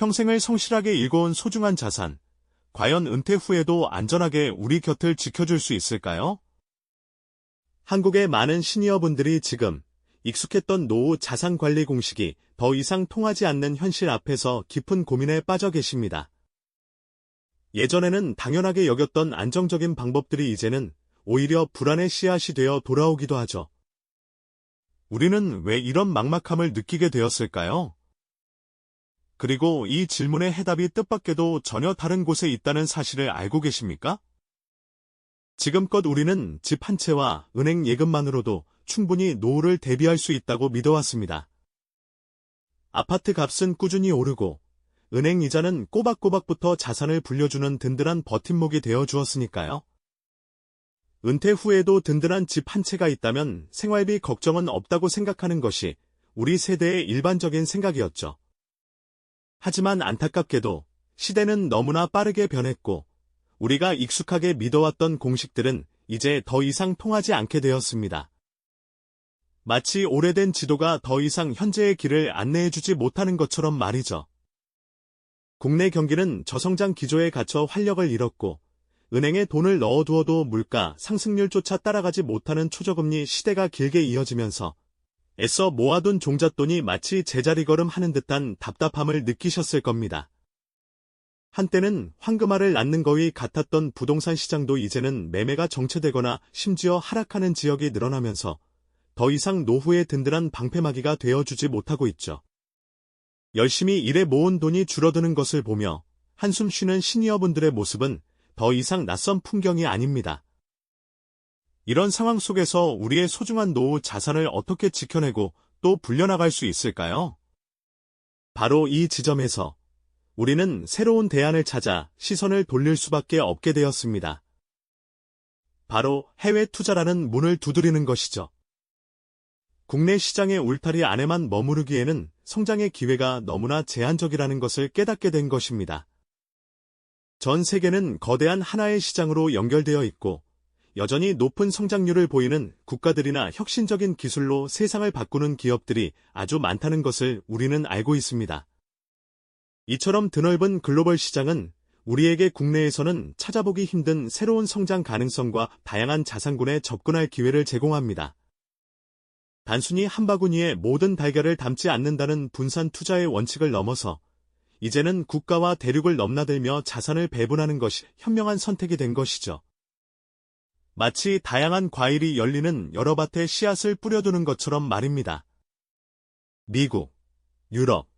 평생을 성실하게 일궈온 소중한 자산, 과연 은퇴 후에도 안전하게 우리 곁을 지켜줄 수 있을까요? 한국의 많은 시니어분들이 지금 익숙했던 노후 자산 관리 공식이 더 이상 통하지 않는 현실 앞에서 깊은 고민에 빠져 계십니다. 예전에는 당연하게 여겼던 안정적인 방법들이 이제는 오히려 불안의 씨앗이 되어 돌아오기도 하죠. 우리는 왜 이런 막막함을 느끼게 되었을까요? 그리고 이 질문의 해답이 뜻밖에도 전혀 다른 곳에 있다는 사실을 알고 계십니까? 지금껏 우리는 집 한 채와 은행 예금만으로도 충분히 노후를 대비할 수 있다고 믿어왔습니다. 아파트 값은 꾸준히 오르고 은행 이자는 꼬박꼬박부터 자산을 불려주는 든든한 버팀목이 되어 주었으니까요. 은퇴 후에도 든든한 집 한 채가 있다면 생활비 걱정은 없다고 생각하는 것이 우리 세대의 일반적인 생각이었죠. 하지만 안타깝게도 시대는 너무나 빠르게 변했고 우리가 익숙하게 믿어왔던 공식들은 이제 더 이상 통하지 않게 되었습니다. 마치 오래된 지도가 더 이상 현재의 길을 안내해주지 못하는 것처럼 말이죠. 국내 경기는 저성장 기조에 갇혀 활력을 잃었고 은행에 돈을 넣어두어도 물가 상승률조차 따라가지 못하는 초저금리 시대가 길게 이어지면서 애써 모아둔 종잣돈이 마치 제자리걸음 하는 듯한 답답함을 느끼셨을 겁니다. 한때는 황금알을 낳는 거위 같았던 부동산 시장도 이제는 매매가 정체되거나 심지어 하락하는 지역이 늘어나면서 더 이상 노후의 든든한 방패막이가 되어주지 못하고 있죠. 열심히 일해 모은 돈이 줄어드는 것을 보며 한숨 쉬는 시니어분들의 모습은 더 이상 낯선 풍경이 아닙니다. 이런 상황 속에서 우리의 소중한 노후 자산을 어떻게 지켜내고 또 불려나갈 수 있을까요? 바로 이 지점에서 우리는 새로운 대안을 찾아 시선을 돌릴 수밖에 없게 되었습니다. 바로 해외 투자라는 문을 두드리는 것이죠. 국내 시장의 울타리 안에만 머무르기에는 성장의 기회가 너무나 제한적이라는 것을 깨닫게 된 것입니다. 전 세계는 거대한 하나의 시장으로 연결되어 있고 여전히 높은 성장률을 보이는 국가들이나 혁신적인 기술로 세상을 바꾸는 기업들이 아주 많다는 것을 우리는 알고 있습니다. 이처럼 드넓은 글로벌 시장은 우리에게 국내에서는 찾아보기 힘든 새로운 성장 가능성과 다양한 자산군에 접근할 기회를 제공합니다. 단순히 한 바구니에 모든 달걀을 담지 않는다는 분산 투자의 원칙을 넘어서 이제는 국가와 대륙을 넘나들며 자산을 배분하는 것이 현명한 선택이 된 것이죠. 마치 다양한 과일이 열리는 여러 밭에 씨앗을 뿌려두는 것처럼 말입니다. 미국, 유럽,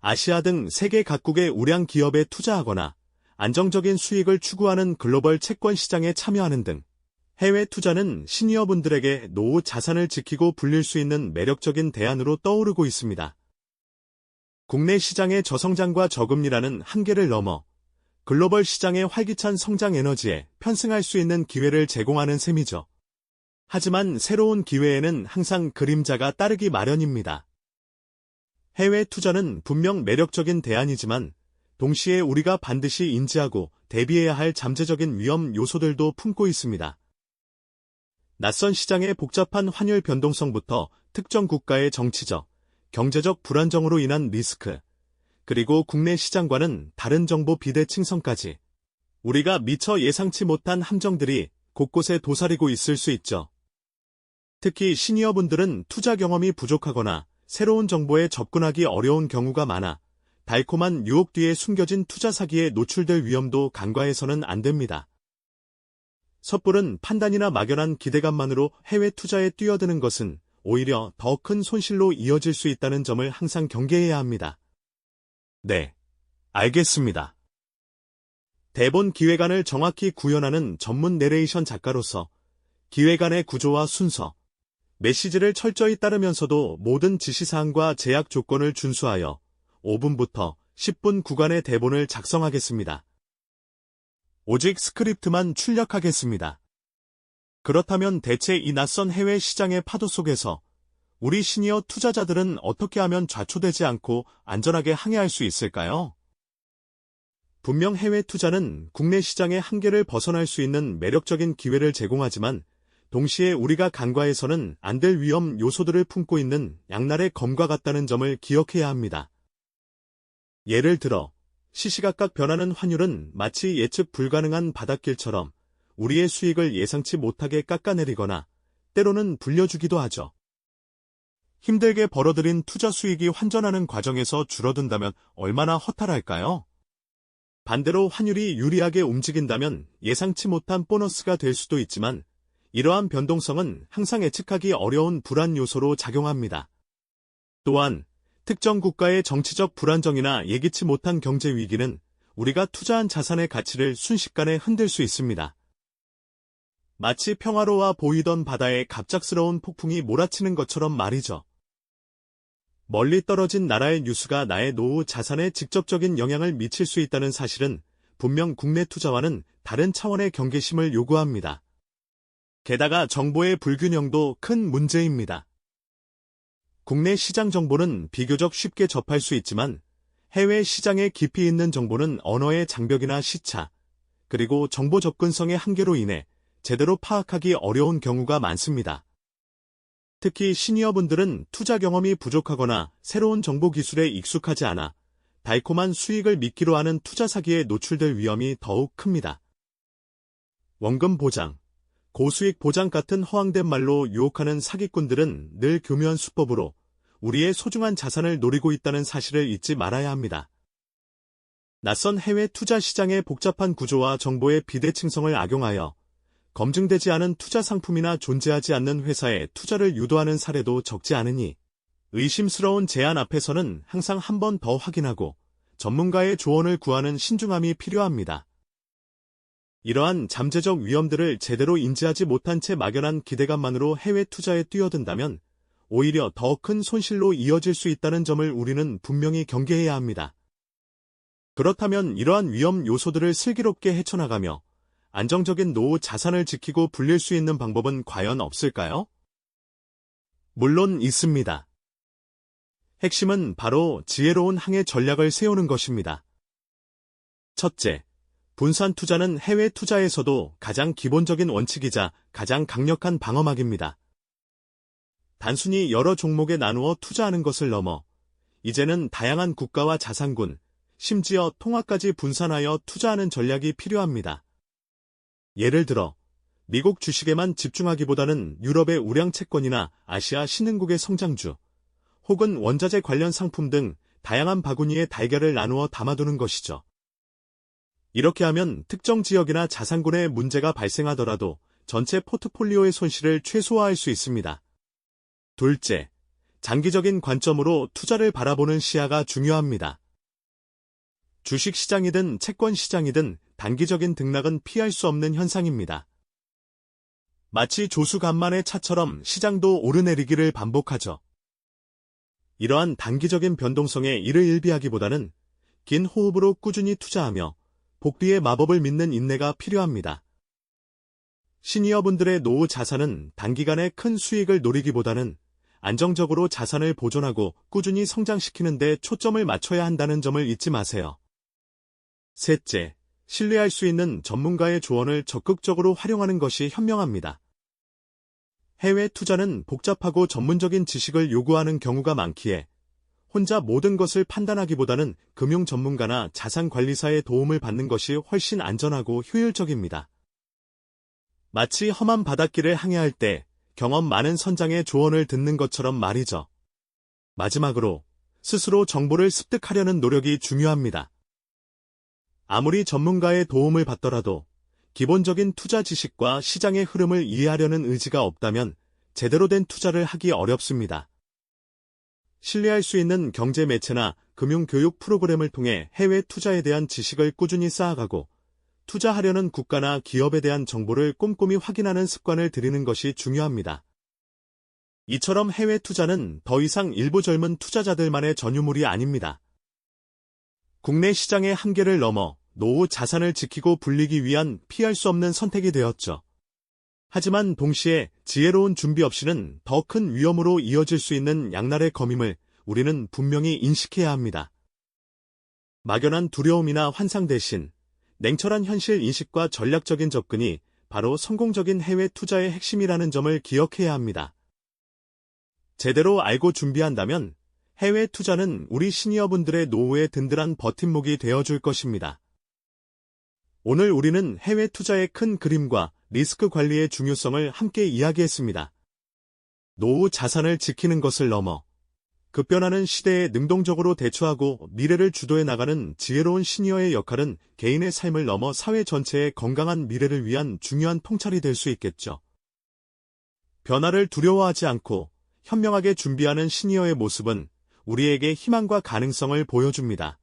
아시아 등 세계 각국의 우량 기업에 투자하거나 안정적인 수익을 추구하는 글로벌 채권 시장에 참여하는 등 해외 투자는 시니어분들에게 노후 자산을 지키고 불릴 수 있는 매력적인 대안으로 떠오르고 있습니다. 국내 시장의 저성장과 저금리라는 한계를 넘어 글로벌 시장의 활기찬 성장 에너지에 편승할 수 있는 기회를 제공하는 셈이죠. 하지만 새로운 기회에는 항상 그림자가 따르기 마련입니다. 해외 투자는 분명 매력적인 대안이지만 동시에 우리가 반드시 인지하고 대비해야 할 잠재적인 위험 요소들도 품고 있습니다. 낯선 시장의 복잡한 환율 변동성부터 특정 국가의 정치적, 경제적 불안정으로 인한 리스크, 그리고 국내 시장과는 다른 정보 비대칭성까지 우리가 미처 예상치 못한 함정들이 곳곳에 도사리고 있을 수 있죠. 특히 시니어분들은 투자 경험이 부족하거나 새로운 정보에 접근하기 어려운 경우가 많아 달콤한 유혹 뒤에 숨겨진 투자 사기에 노출될 위험도 간과해서는 안 됩니다. 섣부른 판단이나 막연한 기대감만으로 해외 투자에 뛰어드는 것은 오히려 더 큰 손실로 이어질 수 있다는 점을 항상 경계해야 합니다. 네, 알겠습니다. 대본 기획안을 정확히 구현하는 전문 내레이션 작가로서 기획안의 구조와 순서, 메시지를 철저히 따르면서도 모든 지시사항과 제약 조건을 준수하여 5분부터 10분 구간의 대본을 작성하겠습니다. 오직 스크립트만 출력하겠습니다. 그렇다면 대체 이 낯선 해외 시장의 파도 속에서 우리 시니어 투자자들은 어떻게 하면 좌초되지 않고 안전하게 항해할 수 있을까요? 분명 해외 투자는 국내 시장의 한계를 벗어날 수 있는 매력적인 기회를 제공하지만 동시에 우리가 간과해서는 안 될 위험 요소들을 품고 있는 양날의 검과 같다는 점을 기억해야 합니다. 예를 들어 시시각각 변하는 환율은 마치 예측 불가능한 바닷길처럼 우리의 수익을 예상치 못하게 깎아내리거나 때로는 불려주기도 하죠. 힘들게 벌어들인 투자 수익이 환전하는 과정에서 줄어든다면 얼마나 허탈할까요? 반대로 환율이 유리하게 움직인다면 예상치 못한 보너스가 될 수도 있지만 이러한 변동성은 항상 예측하기 어려운 불안 요소로 작용합니다. 또한 특정 국가의 정치적 불안정이나 예기치 못한 경제 위기는 우리가 투자한 자산의 가치를 순식간에 흔들 수 있습니다. 마치 평화로워 보이던 바다에 갑작스러운 폭풍이 몰아치는 것처럼 말이죠. 멀리 떨어진 나라의 뉴스가 나의 노후 자산에 직접적인 영향을 미칠 수 있다는 사실은 분명 국내 투자와는 다른 차원의 경계심을 요구합니다. 게다가 정보의 불균형도 큰 문제입니다. 국내 시장 정보는 비교적 쉽게 접할 수 있지만 해외 시장에 깊이 있는 정보는 언어의 장벽이나 시차, 그리고 정보 접근성의 한계로 인해 제대로 파악하기 어려운 경우가 많습니다. 특히 시니어분들은 투자 경험이 부족하거나 새로운 정보 기술에 익숙하지 않아 달콤한 수익을 미끼로 하는 투자 사기에 노출될 위험이 더욱 큽니다. 원금 보장, 고수익 보장 같은 허황된 말로 유혹하는 사기꾼들은 늘 교묘한 수법으로 우리의 소중한 자산을 노리고 있다는 사실을 잊지 말아야 합니다. 낯선 해외 투자 시장의 복잡한 구조와 정보의 비대칭성을 악용하여 검증되지 않은 투자 상품이나 존재하지 않는 회사에 투자를 유도하는 사례도 적지 않으니 의심스러운 제안 앞에서는 항상 한 번 더 확인하고 전문가의 조언을 구하는 신중함이 필요합니다. 이러한 잠재적 위험들을 제대로 인지하지 못한 채 막연한 기대감만으로 해외 투자에 뛰어든다면 오히려 더 큰 손실로 이어질 수 있다는 점을 우리는 분명히 경계해야 합니다. 그렇다면 이러한 위험 요소들을 슬기롭게 헤쳐나가며 안정적인 노후 자산을 지키고 불릴 수 있는 방법은 과연 없을까요? 물론 있습니다. 핵심은 바로 지혜로운 항해 전략을 세우는 것입니다. 첫째, 분산 투자는 해외 투자에서도 가장 기본적인 원칙이자 가장 강력한 방어막입니다. 단순히 여러 종목에 나누어 투자하는 것을 넘어 이제는 다양한 국가와 자산군, 심지어 통화까지 분산하여 투자하는 전략이 필요합니다. 예를 들어 미국 주식에만 집중하기보다는 유럽의 우량 채권이나 아시아 신흥국의 성장주, 혹은 원자재 관련 상품 등 다양한 바구니에 달걀을 나누어 담아두는 것이죠. 이렇게 하면 특정 지역이나 자산군에 문제가 발생하더라도 전체 포트폴리오의 손실을 최소화할 수 있습니다. 둘째, 장기적인 관점으로 투자를 바라보는 시야가 중요합니다. 주식시장이든 채권시장이든 단기적인 등락은 피할 수 없는 현상입니다. 마치 조수간만의 차처럼 시장도 오르내리기를 반복하죠. 이러한 단기적인 변동성에 이를 일비하기보다는 긴 호흡으로 꾸준히 투자하며 복비의 마법을 믿는 인내가 필요합니다. 시니어분들의 노후 자산은 단기간에 큰 수익을 노리기보다는 안정적으로 자산을 보존하고 꾸준히 성장시키는 데 초점을 맞춰야 한다는 점을 잊지 마세요. 셋째, 신뢰할 수 있는 전문가의 조언을 적극적으로 활용하는 것이 현명합니다. 해외 투자는 복잡하고 전문적인 지식을 요구하는 경우가 많기에 혼자 모든 것을 판단하기보다는 금융 전문가나 자산관리사의 도움을 받는 것이 훨씬 안전하고 효율적입니다. 마치 험한 바닷길을 항해할 때 경험 많은 선장의 조언을 듣는 것처럼 말이죠. 마지막으로 스스로 정보를 습득하려는 노력이 중요합니다. 아무리 전문가의 도움을 받더라도 기본적인 투자 지식과 시장의 흐름을 이해하려는 의지가 없다면 제대로 된 투자를 하기 어렵습니다. 신뢰할 수 있는 경제 매체나 금융 교육 프로그램을 통해 해외 투자에 대한 지식을 꾸준히 쌓아가고 투자하려는 국가나 기업에 대한 정보를 꼼꼼히 확인하는 습관을 들이는 것이 중요합니다. 이처럼 해외 투자는 더 이상 일부 젊은 투자자들만의 전유물이 아닙니다. 국내 시장의 한계를 넘어 노후 자산을 지키고 불리기 위한 피할 수 없는 선택이 되었죠. 하지만 동시에 지혜로운 준비 없이는 더 큰 위험으로 이어질 수 있는 양날의 검임을 우리는 분명히 인식해야 합니다. 막연한 두려움이나 환상 대신 냉철한 현실 인식과 전략적인 접근이 바로 성공적인 해외 투자의 핵심이라는 점을 기억해야 합니다. 제대로 알고 준비한다면 해외 투자는 우리 시니어분들의 노후에 든든한 버팀목이 되어줄 것입니다. 오늘 우리는 해외 투자의 큰 그림과 리스크 관리의 중요성을 함께 이야기했습니다. 노후 자산을 지키는 것을 넘어 급변하는 시대에 능동적으로 대처하고 미래를 주도해 나가는 지혜로운 시니어의 역할은 개인의 삶을 넘어 사회 전체의 건강한 미래를 위한 중요한 통찰이 될 수 있겠죠. 변화를 두려워하지 않고 현명하게 준비하는 시니어의 모습은 우리에게 희망과 가능성을 보여줍니다.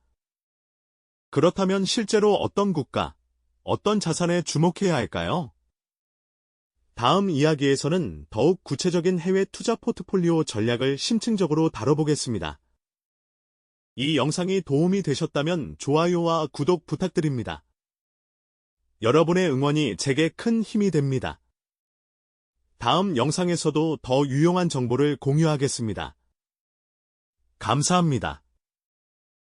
그렇다면 실제로 어떤 국가, 어떤 자산에 주목해야 할까요? 다음 이야기에서는 더욱 구체적인 해외 투자 포트폴리오 전략을 심층적으로 다뤄보겠습니다. 이 영상이 도움이 되셨다면 좋아요와 구독 부탁드립니다. 여러분의 응원이 제게 큰 힘이 됩니다. 다음 영상에서도 더 유용한 정보를 공유하겠습니다. 감사합니다.